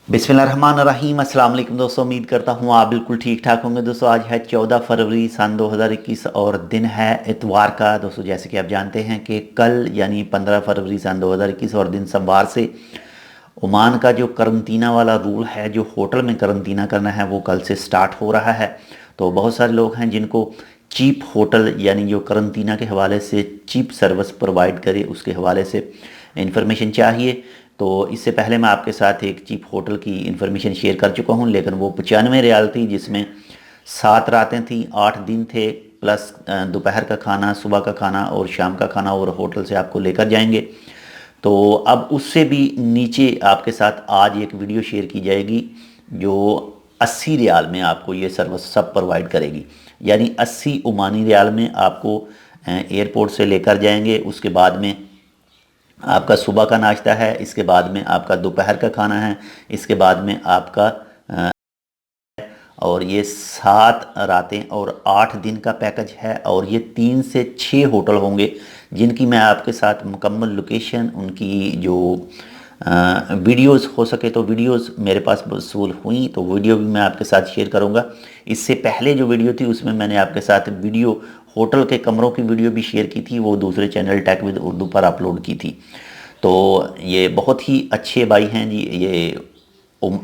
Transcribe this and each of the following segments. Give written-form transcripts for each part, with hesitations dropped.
बिस्मिल्लाहिर्रहमानिर्रहीम। अस्सलाम वालेकुम दोस्तों, उम्मीद करता हूँ आप बिल्कुल ठीक ठाक होंगे। दोस्तों आज है 14 फरवरी सन 2021 और दिन है इतवार का। दोस्तों जैसे कि आप जानते हैं कि कल यानी 15 फरवरी सन 2021 और दिन सोमवार से ओमान का जो करंतना वाला रूल है, जो होटल में करंतना करना है, वो कल से स्टार्ट हो रहा है। तो बहुत सारे लोग हैं जिनको चीप होटल यानी जो करंतना के हवाले से चीप सर्विस प्रोवाइड करे उसके हवाले से इन्फॉर्मेशन चाहिए। तो इससे पहले मैं आपके साथ एक चीप होटल की इन्फॉर्मेशन शेयर कर चुका हूं, लेकिन वो 95 रियाल थी, जिसमें 7 रातें थी, 8 दिन थे, प्लस दोपहर का खाना, सुबह का खाना और शाम का खाना, और होटल से आपको लेकर जाएंगे। तो अब उससे भी नीचे आपके साथ आज एक वीडियो शेयर की जाएगी जो 80 रियाल में आपको ये सर्विस सब प्रोवाइड करेगी। यानी 80 ओमानी रियाल में आपको एयरपोर्ट से लेकर जाएंगे, उसके बाद में आपका सुबह का नाश्ता है, इसके बाद में आपका दोपहर का खाना है, इसके बाद में आपका और ये 7 रातें और 8 दिन का पैकेज है। और ये 3 से 6 होटल होंगे जिनकी मैं आपके साथ मुकम्मल लोकेशन, उनकी जो वीडियोस हो सके तो वीडियोस मेरे पास वसूल हुई तो वीडियो भी मैं आपके साथ शेयर करूंगा। इससे पहले जो वीडियो थी उसमें मैंने आपके साथ वीडियो होटल के कमरों की वीडियो भी शेयर की थी, वो दूसरे चैनल टेक विद उर्दू पर अपलोड की थी। तो ये बहुत ही अच्छे भाई हैं जी, ये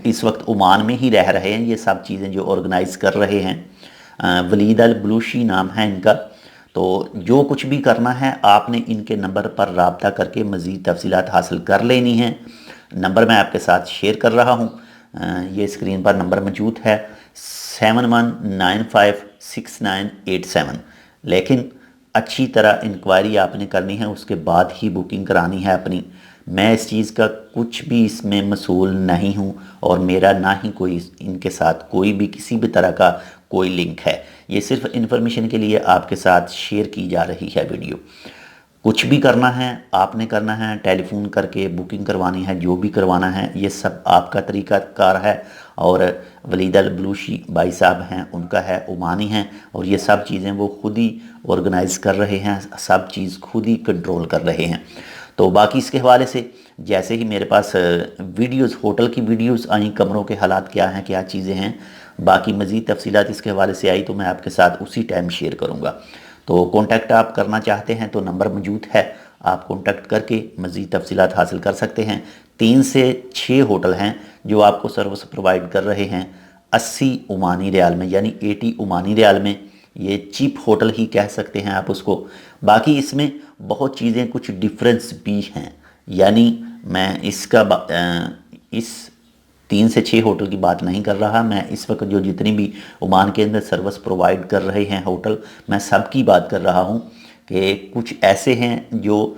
इस वक्त ओमान में ही रह रहे हैं, ये सब चीज़ें जो ऑर्गेनाइज़ कर रहे हैं। वलीद अल बलूशी नाम है इनका। तो जो कुछ भी करना है आपने इनके नंबर पर रब्ता करके मज़ीद तफसीलात हासिल कर लेनी है। नंबर मैं आपके साथ शेयर कर रहा हूँ, ये स्क्रीन पर नंबर मौजूद है 71956987। लेकिन अच्छी तरह इंक्वायरी आपने करनी है, उसके बाद ही बुकिंग करानी है अपनी। मैं इस चीज़ का कुछ भी इसमें मसूल नहीं हूँ और मेरा ना ही कोई इनके साथ कोई भी किसी भी तरह का कोई लिंक है। ये सिर्फ इन्फॉर्मेशन के लिए आपके साथ शेयर की जा रही है वीडियो। कुछ भी करना है आपने करना है, टेलीफोन करके बुकिंग करवानी है, जो भी करवाना है ये सब आपका तरीका कार है। और वलीद अल बलूशी भाई साहब हैं, उनका है, ओमानी हैं, और ये सब चीज़ें वो खुद ही ऑर्गेनाइज़ कर रहे हैं, सब चीज़ खुद ही कंट्रोल कर रहे हैं। तो बाकी इसके हवाले से जैसे ही मेरे पास वीडियोस, होटल की वीडियोस आई, कमरों के हालात क्या हैं, क्या चीज़ें हैं, बाकी मज़ीद तफसीलात इसके हवाले से आई तो मैं आपके साथ उसी टाइम शेयर करूँगा। तो कॉन्टैक्ट आप करना चाहते हैं तो नंबर मौजूद है, आप कॉन्टैक्ट करके मज़ीद तफसीलात हासिल कर सकते हैं। 3 से 6 होटल हैं जो आपको सर्विस प्रोवाइड कर रहे हैं 80 ओमानी रियाल में, यानी 80 ओमानी रियाल में। ये चीप होटल ही कह सकते हैं आप उसको। बाकी इसमें बहुत चीज़ें कुछ डिफरेंस भी हैं, यानी मैं इस 3 से 6 होटल की बात नहीं कर रहा। मैं इस वक्त जो जितनी भी ओमान के अंदर सर्विस प्रोवाइड कर रहे हैं होटल, मैं सब की बात कर रहा हूँ कि कुछ ऐसे हैं जो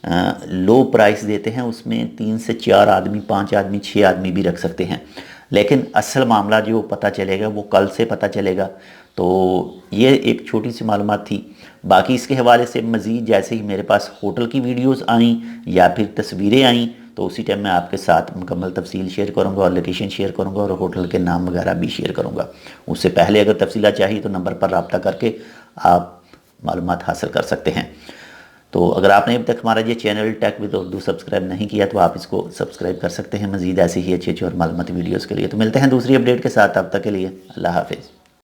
लो प्राइस देते हैं, उसमें 3 से 4 आदमी, 5 आदमी, 6 आदमी भी रख सकते हैं। लेकिन असल मामला जो पता चलेगा वो कल से पता चलेगा। तो ये एक छोटी सी मालूमात थी। बाकी इसके हवाले से मज़ीद जैसे ही मेरे पास होटल की वीडियोस आईं या फिर तस्वीरें आईं तो उसी टाइम मैं आपके साथ मुकम्मल तफसील शेयर करूंगा और लोकेशन शेयर करूंगा और होटल के नाम वगैरह भी शेयर करूंगा। उससे पहले अगर तफसीला चाहिए तो नंबर पर रब्ता करके आप मालूमात हासिल कर सकते हैं। तो अगर आपने अभी तक हमारा ये channel Tech with Urdu subscribe नहीं किया तो आप इसको सब्सक्राइब कर सकते हैं मज़ीद ऐसे ही अच्छे अच्छे और मालूमाती वीडियोज़ के लिए। तो मिलते हैं दूसरी अपडेट के साथ, तब तक के लिए अल्लाह हाफिज़।